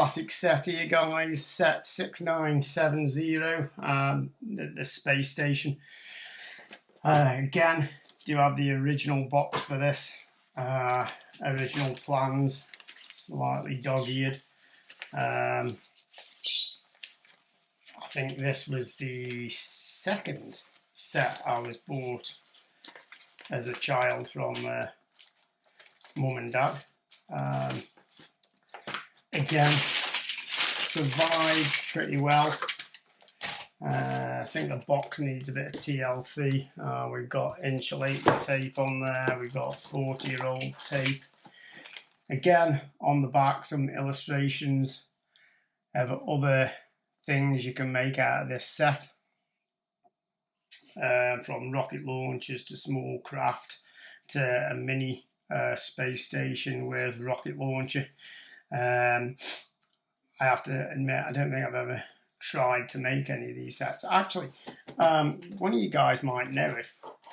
classic set here, guys. Set 6970, the space station. Again, do have the original box for this. Original plans, slightly dog-eared. I think this was the second set I was bought as a child from mum and dad. Again, survived pretty well. I think the box needs a bit of TLC. We've got insulating tape on there. We've got 40-year-old tape. Again, on the back, some illustrations of other things you can make out of this set. From rocket launchers to small craft to a mini space station with rocket launcher. I have to admit, I don't think I've ever tried to make any of these sets. Actually, one of you guys might know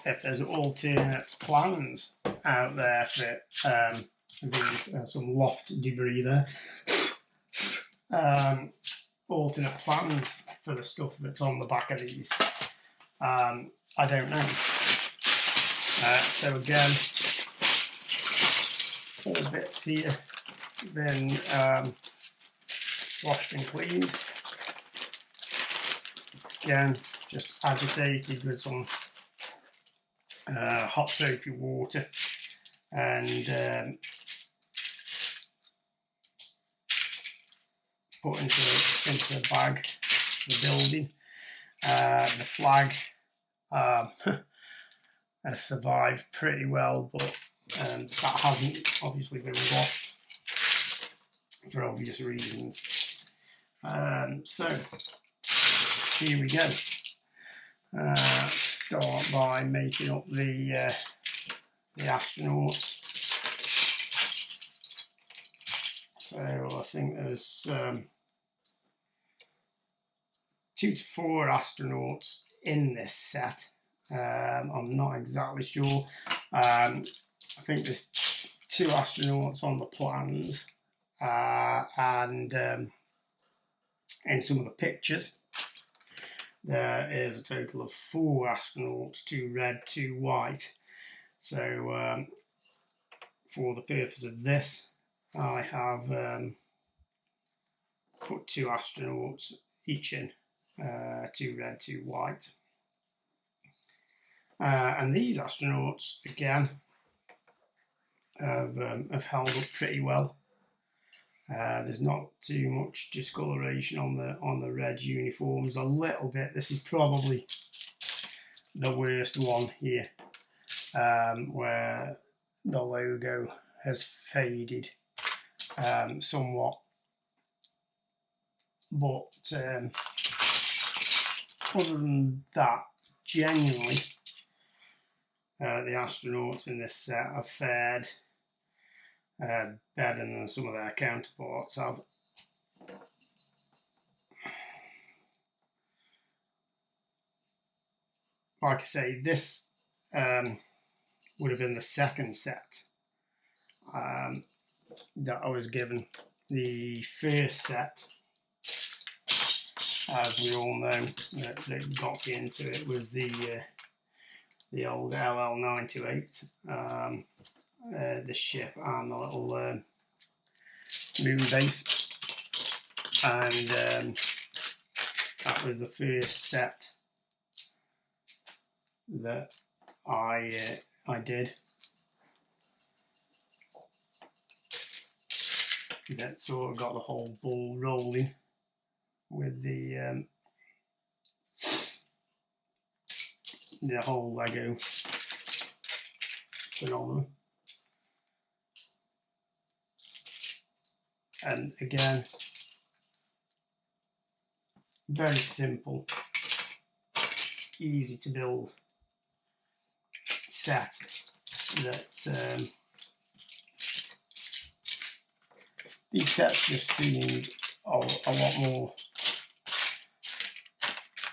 if there's alternate plans out there for these, some loft debris there. Alternate plans for the stuff that's on the back of these. I don't know. So again, all bits here been washed and cleaned. Again, just agitated with some hot soapy water and put into the bag, the building. The flag has survived pretty well, but that hasn't obviously been washed for obvious reasons. So here we go. Start by making up the astronauts. So I think there's 2 to 4 astronauts in this set. I'm not exactly sure. I think there's 2 astronauts on the plans, and in some of the pictures there is a total of 4 astronauts, 2 red, 2 white. So for the purpose of this, I have put 2 astronauts each in, 2 red, 2 white. And these astronauts, again, have held up pretty well. There's not too much discoloration on the red uniforms. A little bit. This is probably the worst one here, where the logo has faded somewhat. But other than that, genuinely, the astronauts in this set have fared better than some of their counterparts have. Like I say, this would have been the second set that I was given. The first set, as we all know, that got me into it was the old LL928, the ship and the little moon base, and that was the first set that I did. That sort of got the whole ball rolling with the whole Lego phenomenon. And again, very simple, easy to build set that these sets just seemed a lot more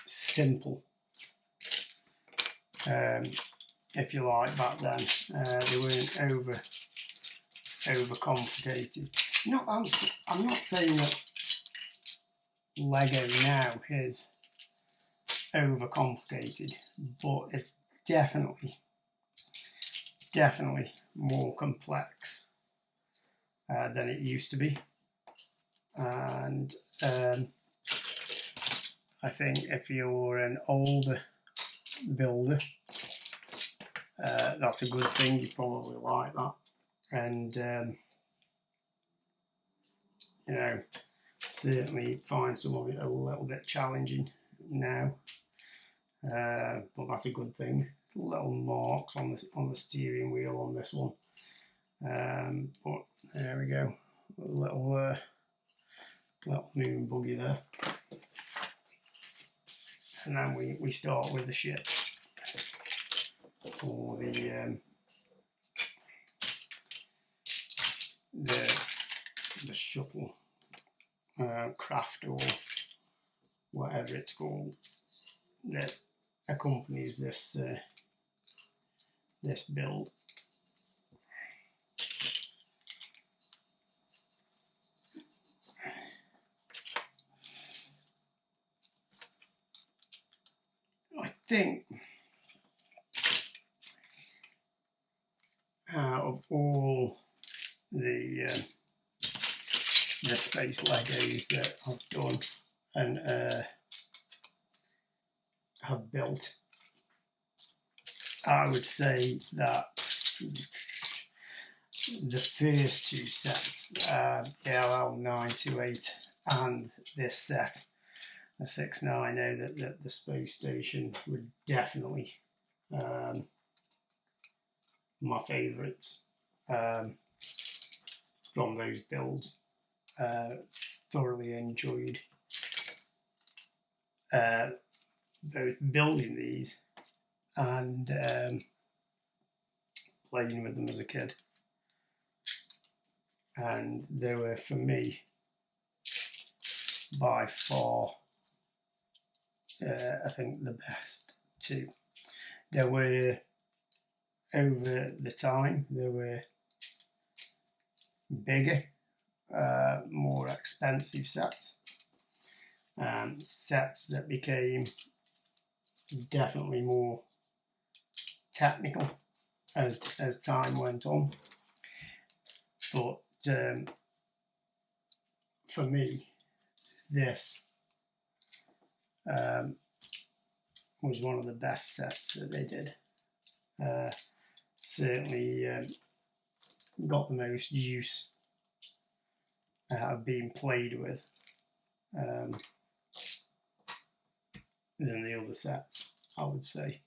simple, if you like, back then. They weren't over complicated. I'm not saying that Lego now is overcomplicated, but it's definitely more complex than it used to be. And I think if you're an older builder, that's a good thing. You probably like that. And you know, certainly find some of it a little bit challenging now, but that's a good thing. Little marks on the steering wheel on this one, but there we go. A little moon buggy there. And then we start with the ship, or the shuttle craft, or whatever it's called, that accompanies this this build. I think out of all the space Legos that I've done and have built, I would say that the first two sets, the LL928 and this set, the 690, that the space station, were definitely my favourites from those builds. Thoroughly enjoyed both building these and playing with them as a kid. And they were, for me, by far, I think, the best two. There were, over the time, there were bigger, more expensive sets, sets that became definitely more technical as time went on. But for me, this was one of the best sets that they did. Certainly got the most use of being played with than the other sets, I would say.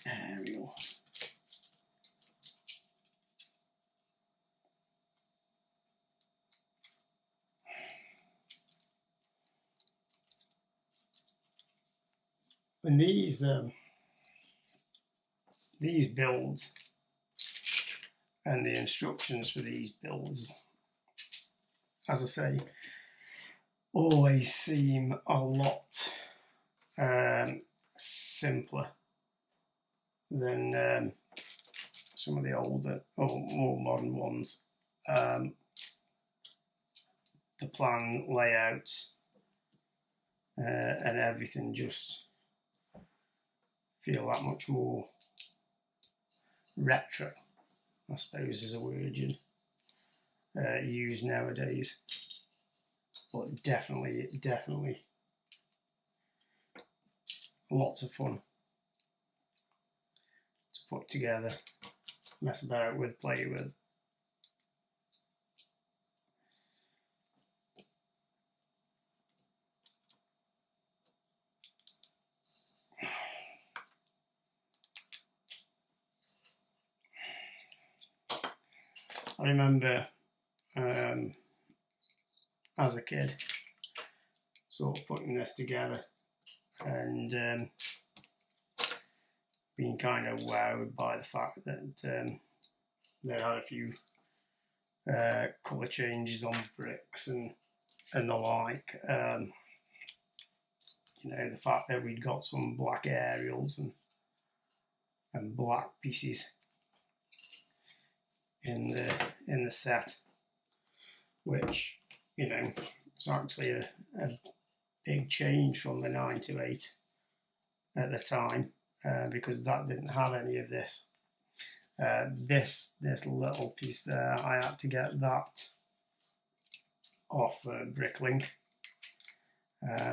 Ariel. And these builds and the instructions for these builds, as I say, always seem a lot simpler than some of the older or more modern ones. The plan layouts and everything just feel that much more retro, I suppose is a word you'd use nowadays. But definitely lots of fun to put together, mess about with, play with. I remember as a kid sort of putting this together and being kind of wowed by the fact that they had a few colour changes on bricks and and the like. You know, the fact that we'd got some black aerials and black pieces in the set, which, you know, is actually a big change from the 928 at the time, because that didn't have any of this. This little piece there, I had to get that off Bricklink,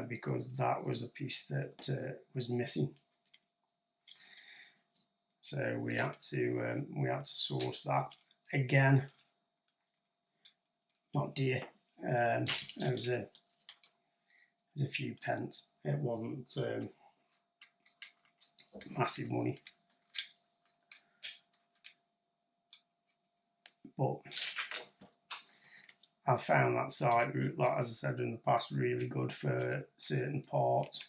because that was a piece that was missing. So we had to source that again. Not dear. It was a few pence. It wasn't massive money, but I found that side route, like as I said in the past, really good for certain parts.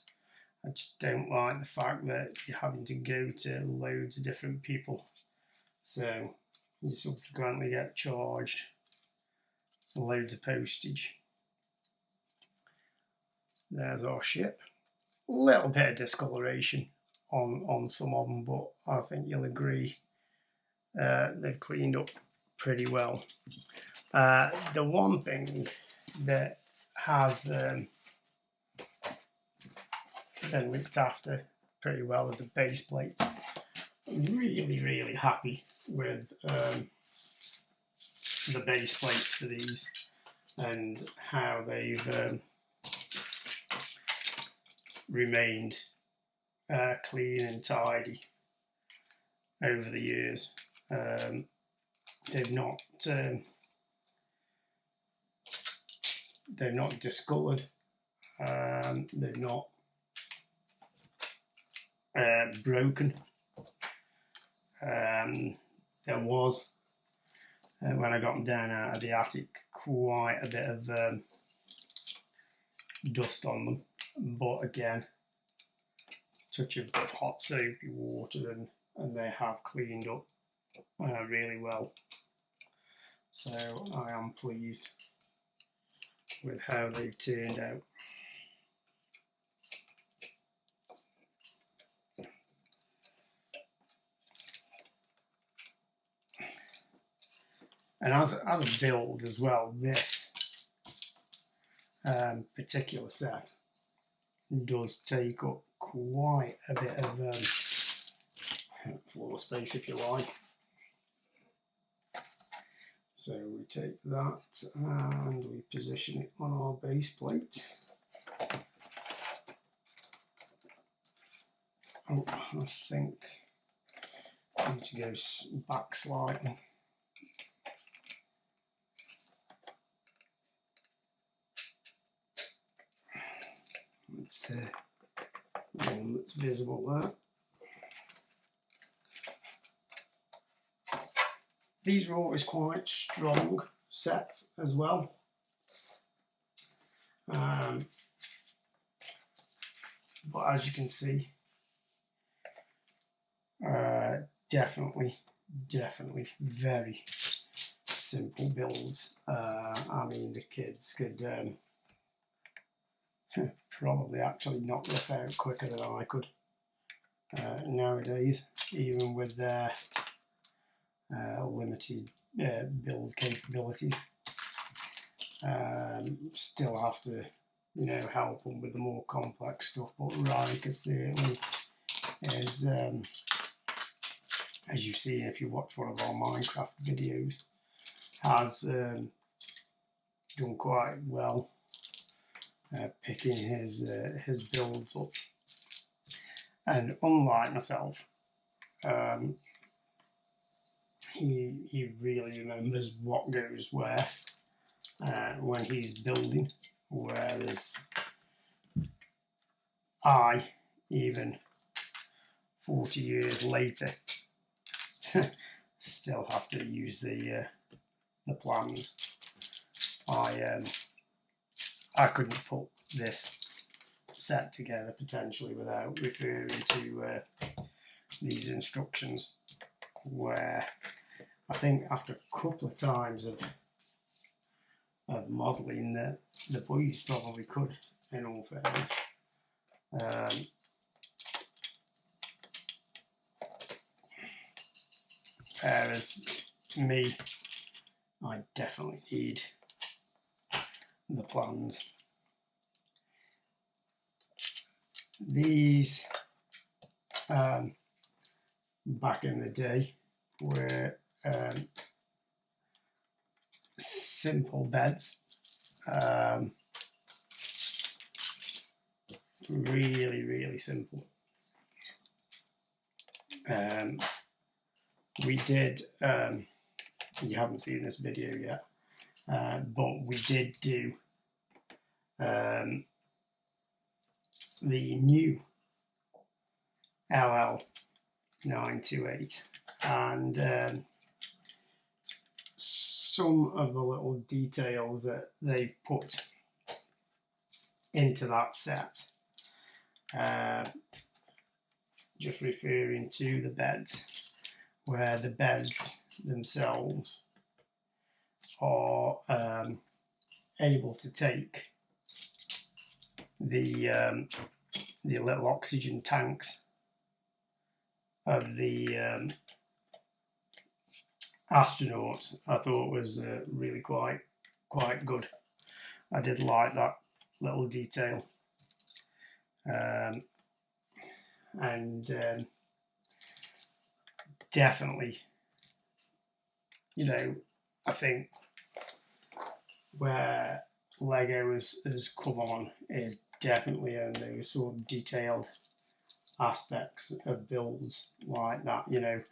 I just don't like the fact that you're having to go to loads of different people, so you subsequently get charged loads of postage. There's our ship. A little bit of discoloration on some of them, but I think you'll agree they've cleaned up pretty well. The one thing that has been looked after pretty well are the base plates. Really happy with the base plates for these and how they've remained clean and tidy over the years. They've not discoloured. They've not broken. There was, when I got them down out of the attic, quite a bit of dust on them, but again, touch of hot soapy water and they have cleaned up really well. So I am pleased with how they've turned out. And as a build as well, this particular set does take up quite a bit of floor space, if you like. So we take that and we position it on our base plate. Oh, I think I need to go back slightly. That's the one that's visible there. These were always quite strong sets as well. But as you can see, definitely very simple builds. I mean, the kids could probably actually knock this out quicker than I could nowadays, even with their limited build capabilities. Still have to, you know, help them with the more complex stuff, but Riker certainly is, as you've seen if you watch one of our Minecraft videos, has done quite well picking his builds up. And unlike myself, he really remembers what goes where when he's building, whereas I, even 40 years later, still have to use the plans. I couldn't put this set together potentially without referring to these instructions, where I think after a couple of times of of modelling that the boys probably could, in all fairness. Whereas me, I definitely need the plans. These back in the day were simple beds, really simple. We did, you haven't seen this video yet, but we did do the new LL928, and some of the little details that they've put into that set, just referring to the beds, where the beds themselves are able to take the little oxygen tanks of the astronauts. I thought was really quite good. I did like that little detail, and definitely, you know, I think where Lego has come on is definitely on those sort of detailed aspects of builds like that. You know,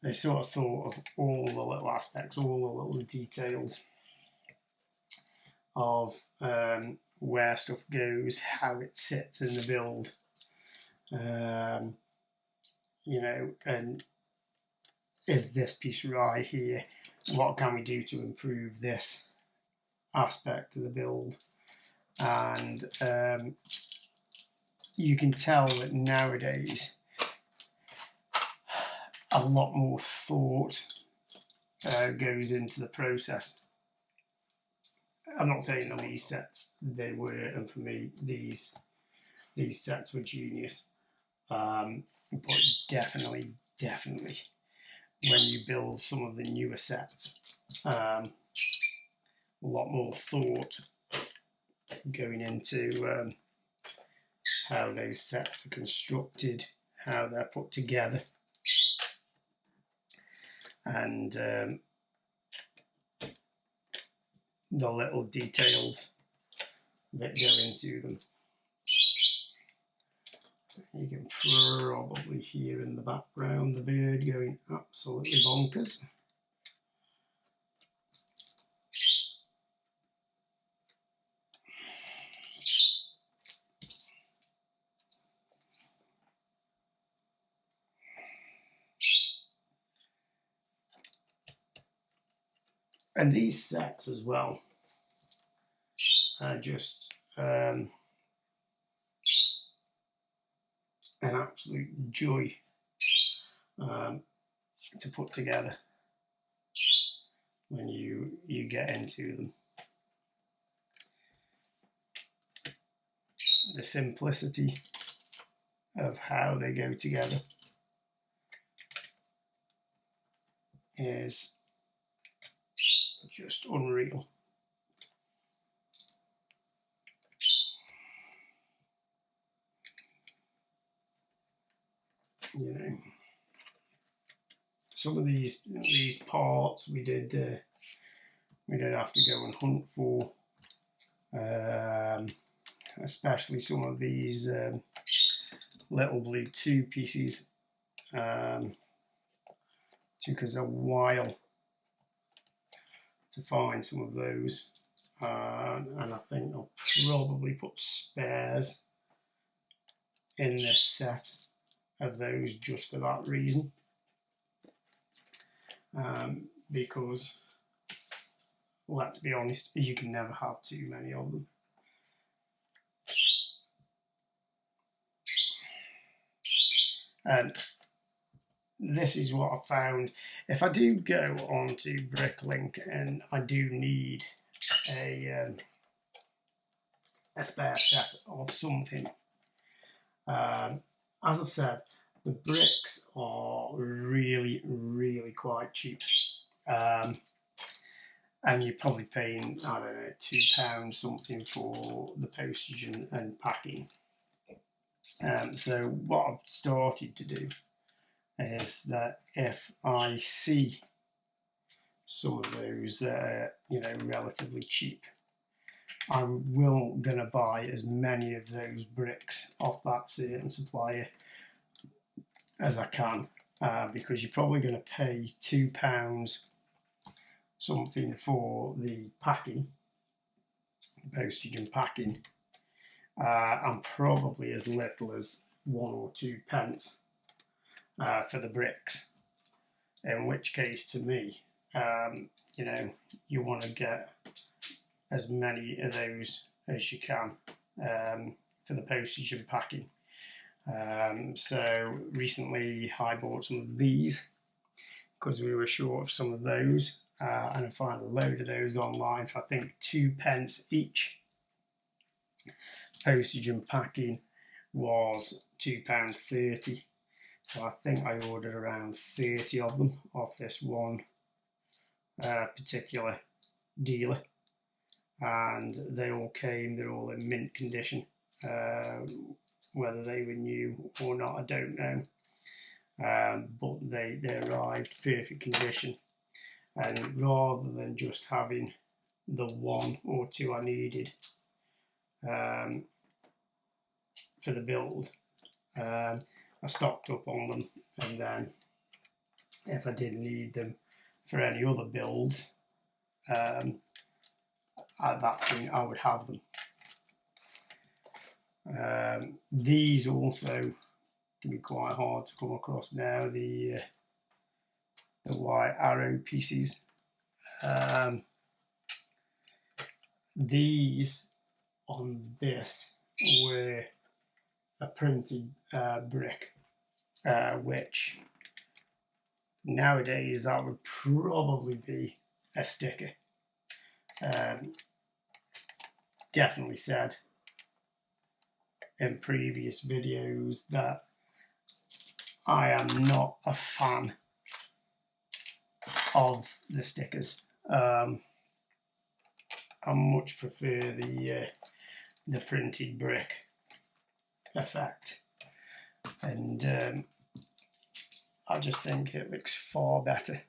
they sort of thought of all the little aspects, all the little details of where stuff goes, how it sits in the build, you know, and is this piece right here? What can we do to improve this aspect of the build? And you can tell that nowadays a lot more thought goes into the process. I'm not saying that these sets they were, and for me these sets were genius, but definitely when you build some of the newer sets, a lot more thought going into how those sets are constructed, how they're put together, and the little details that go into them. You can probably hear in the background the bird going absolutely bonkers. And these sets as well are just an absolute joy to put together when you get into them. The simplicity of how they go together is just unreal. You know, some of these parts we did have to go and hunt for, especially some of these little blue 2 pieces. Took us a while to find some of those, and I think I'll probably put spares in this set of those just for that reason, because let's be honest, you can never have too many of them. And this is what I found. If I do go onto Bricklink and I do need a spare set of something, as I've said, the bricks are really, really quite cheap. And you're probably paying, I don't know, £2 something for the postage and packing. So what I've started to do is that if I see some of those that are, you know, relatively cheap, I'm gonna buy as many of those bricks off that certain supplier as I can, because you're probably going to pay £2 something for the packing, postage and packing, and probably as little as 1 or 2 pence for the bricks. In which case, to me, you know, you want to get as many of those as you can for the postage and packing. So recently I bought some of these because we were short of some of those, and I found a load of those online for I think 2 pence each. Postage and packing was £2.30, so I think I ordered around 30 of them off this one particular dealer, and they all came, they're all in mint condition. Whether they were new or not, I don't know, but they arrived perfect condition, and rather than just having the 1 or 2 I needed for the build, I stocked up on them, and then if I did need them for any other builds, at that point I would have them. These also can be quite hard to come across now, the white arrow pieces. These on this were a printed brick, which nowadays that would probably be a sticker. Definitely said in previous videos that I am not a fan of the stickers. I much prefer the printed brick effect, and I just think it looks far better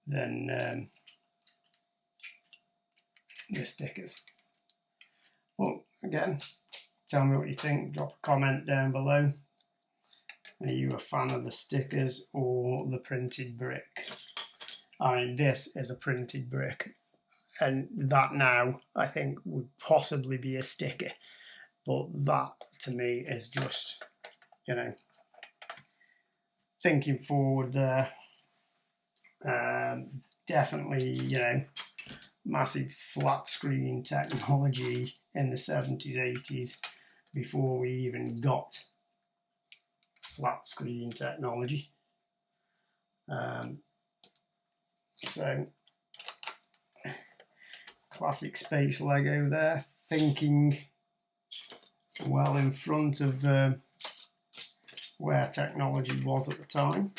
than the stickers. Well, again, tell me what you think, drop a comment down below. Are you a fan of the stickers or the printed brick? I mean, this is a printed brick, and that now I think would possibly be a sticker, but that to me is just, you know, thinking forward there. Definitely, you know, massive flat screen technology in the 70s, 80s, before we even got flat screen technology. So, classic space Lego there, thinking well in front of where technology was at the time.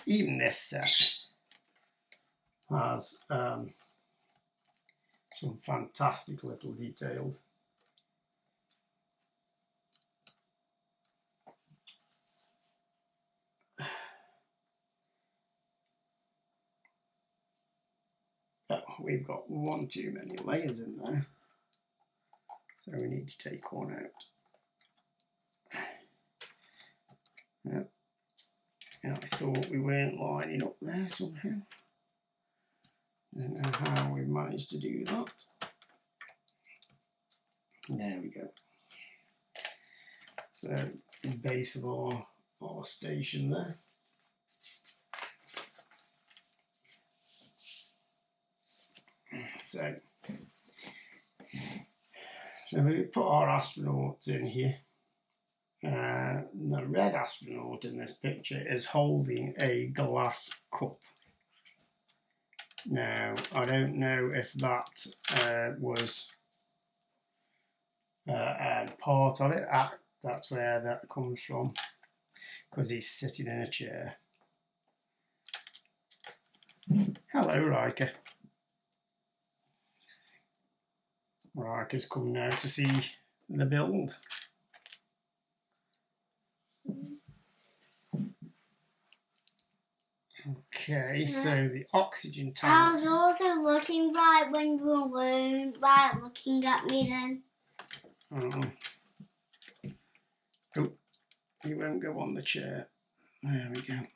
Even this set has some fantastic little details. Oh, we've got one too many layers in there, so we need to take one out. Yep. Yeah, I thought we weren't lining up there somehow. Don't know how we've managed to do that. There we go. So the base of our station there. So So we put our astronauts in here. The red astronaut in this picture is holding a glass cup. Now, I don't know if that was part of it. That's where that comes from, because he's sitting in a chair. Hello, Riker. Riker's come now to see the build. Okay, so the oxygen tanks. I was also looking right when you were right looking at me then. Oh, he won't go on the chair. There we go.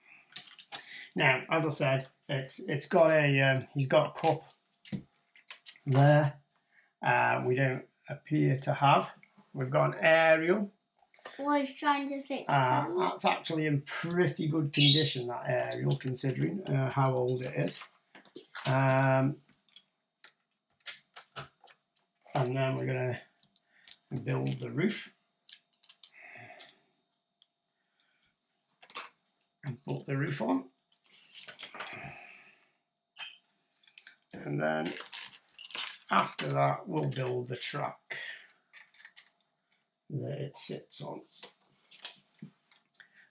Now, as I said, it's got a he's got a cup there. We don't appear to have. We've got an aerial. Was trying to fix them. That's actually in pretty good condition, that aerial, considering how old it is. And then we're going to build the roof and put the roof on. And then after that, we'll build the track that it sits on.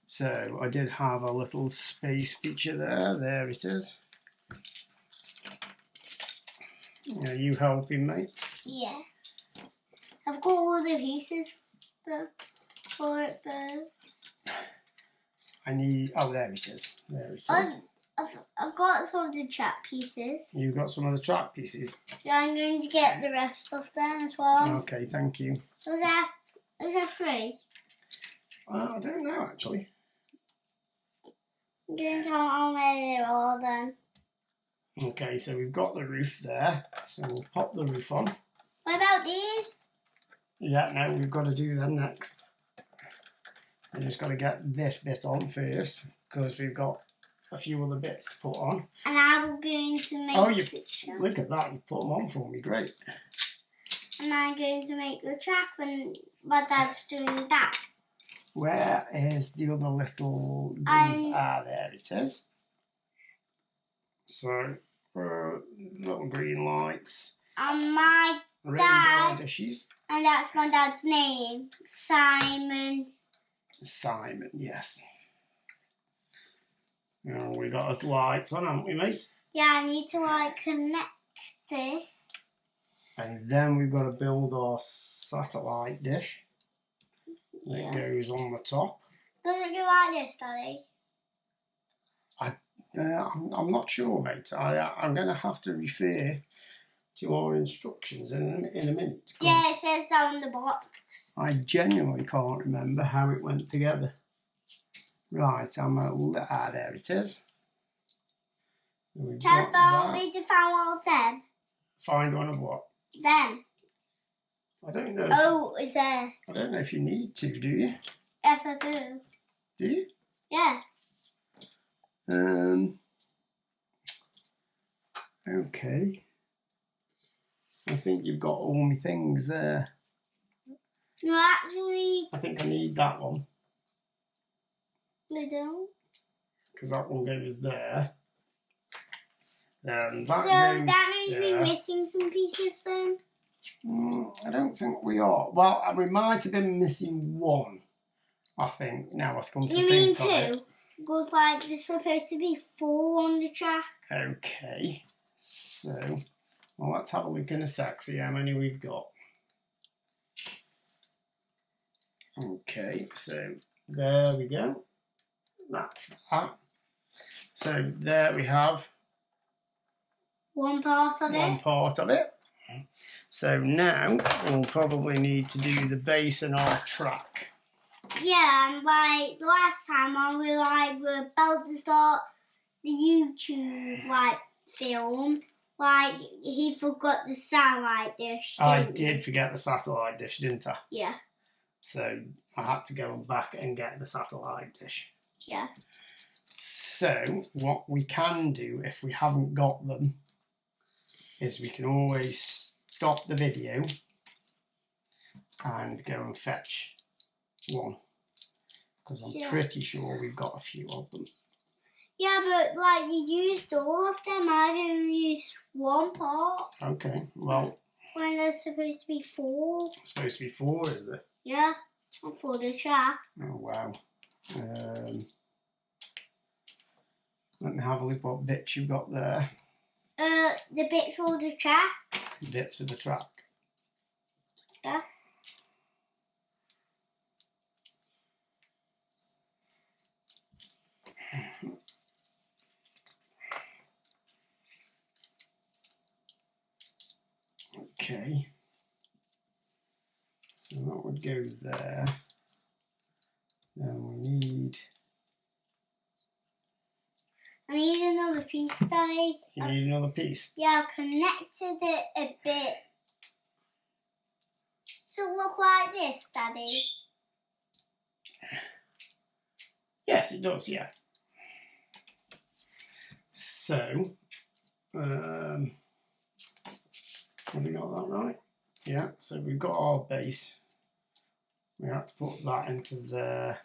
So I did have a little space feature there. There it is. Are you helping, mate? Yeah. I've got all the pieces for it first. I need. Oh, there it is. There it is. I've got some of the track pieces. You've got some of the track pieces. Yeah, I'm going to get the rest of them as well. Okay, thank you. Is there 3? I don't know, actually. I'm going to count on where they're all then. Okay, so we've got the roof there. So we'll pop the roof on. What about these? Yeah, no, we've got to do them next. We just got to get this bit on first, because we've got a few other bits to put on. And I'm going to make the picture. Look at that, you put them on for me, great. And I'm going to make the track when my dad's doing that. Where is the other little... there it is. So, little green lights. And my radar dishes. And that's my dad's name, Simon. Simon, yes. Now we got the lights on, haven't we, mate? Yeah, I need to connect it. And then we've got to build our satellite dish that goes on the top. Does it go like this, Daddy? I'm not sure, mate. I'm going to have to refer to our instructions in a minute. Yeah, it says that on the box. I genuinely can't remember how it went together. Right, there it is. Can I find one of them? Find one of what? Them. I don't know. Oh, it's there. I don't know if you need to, do you? Yes, I do. Do you? Yeah. Okay. I think you've got all my things there. No, actually... I think I need that one. I don't. Because that one goes there. Then that so goes that means there. we're missing some pieces then? I don't think we are. Well, we might have been missing one, I think, now I've come to think of it. You mean 2? Because there's supposed to be 4 on the track. Okay, so, well, let's have a look in a sec, see how many we've got. Okay, so there we go. That's that. So there we have one part of it. So now we'll probably need to do the base and our track. Yeah, and the last time when we were about to start the YouTube film, he forgot the satellite dish. I did forget the satellite dish, didn't I? Yeah. So I had to go back and get the satellite dish. Yeah. So what we can do if we haven't got them is we can always stop the video and go and fetch one. Because I'm Yeah. pretty sure we've got a few of them. Yeah, but like you used all of them. I only used one part. Okay, well, When there's supposed to be 4. it's supposed to be 4, is it? Yeah, and for the track. Oh, wow. Let me have a look what bits you've got there. The bit for the track. Bits for the track. Yeah. Okay. So that would go there. Then we need... I need another piece, Daddy. You need another piece. Yeah, I've connected it a bit. So look like this, Daddy. Yes, it does, yeah. So, have we got that right? Yeah, so we've got our base. We have to put that into there.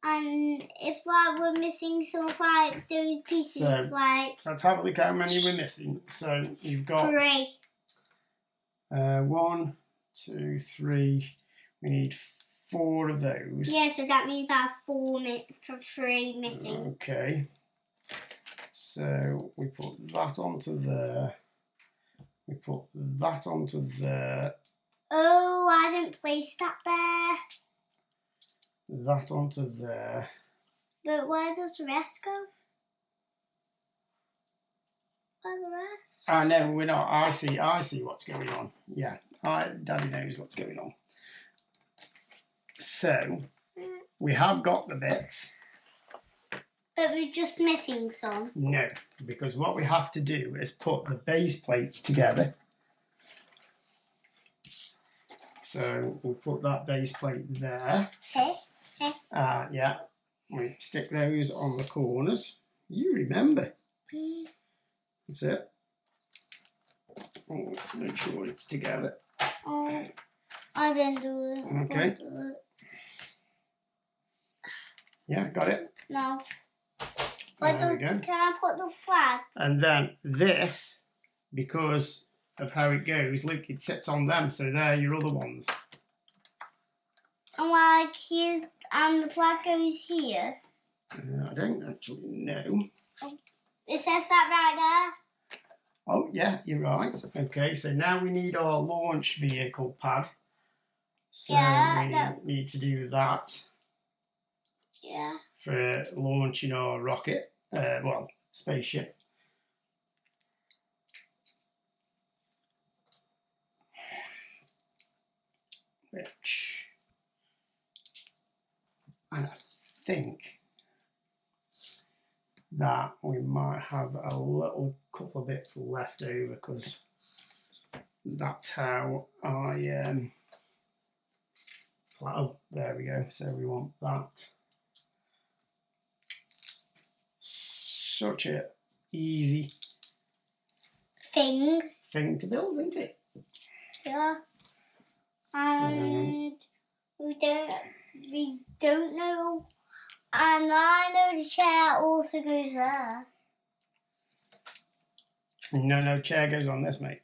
And if like we're missing some of like those pieces, So, like Let's have a look how many we're missing. So you've got 3. 1, 2, 3. We need 4 of those. Yeah, so that means I have 3 missing. Okay. So we put that onto there. We put that onto there. Oh, I didn't place that there. That onto there. But where does the rest go? Where's the rest? No, we're not. I see what's going on. Yeah, Daddy knows what's going on. So we have got the bits. But we're just missing some. No, because what we have to do is put the base plates together. So we'll put that base plate there. Okay. Yeah, we stick those on the corners. You remember. That's it. Oh, let's make sure it's together. Oh, I didn't do it. Okay. Yeah, got it? No. There we go. Can I put the flag? And then this, because of how it goes, look, it sits on them, so they're your other ones. And like here's, and the flag goes here. I don't actually know. It says that right Oh, yeah, you're right. Okay, so now we need our launch vehicle pad. So Yeah, we need to do that there. Yeah. for launching our rocket, spaceship. And I think that we might have a little couple of bits left over because that's how I oh, there we go. So we want that. Such a easy Thing. thing to build, isn't it? Yeah. And we don't know. And I know the chair also goes there. No chair goes on this, mate.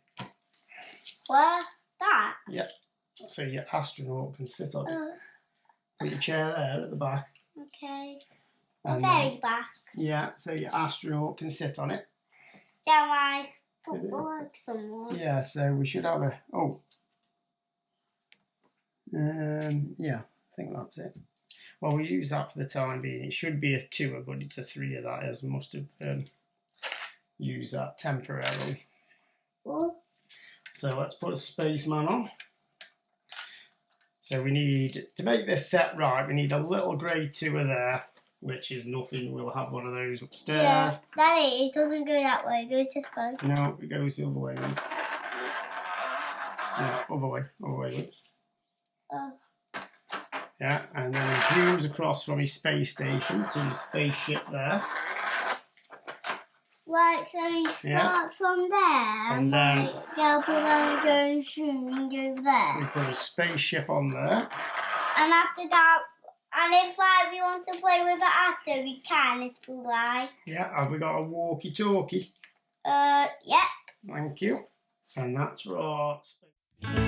Where? That? Yep. So your astronaut can sit on it. Put your chair there at the back. Okay. And Very back. yeah, so your astronaut can sit on it. Yeah, like Is it? like someone. Yeah, so we should have a yeah, I think that's it. Well, we use that for the time being. It should be a 2er, but it's a 3er. That is, must have used that temporarily. Oh. So let's put a spaceman on. So we need, to make this set right, we need a little grey 2er there, which is nothing. We'll have one of those upstairs. Yeah, Daddy, it doesn't go that way. It goes this way. No, it goes the other way. Then. No, other way. Look. Oh. Yeah, and then he zooms across from his space station to his spaceship there. Right, so he starts from there, And then- like, go below, go zoom, and go We there. put a spaceship on there. And after that, and if like we want to play with it after, we can if we like. Yeah, have we got a walkie-talkie? Yeah. Thank you. And that's for our space.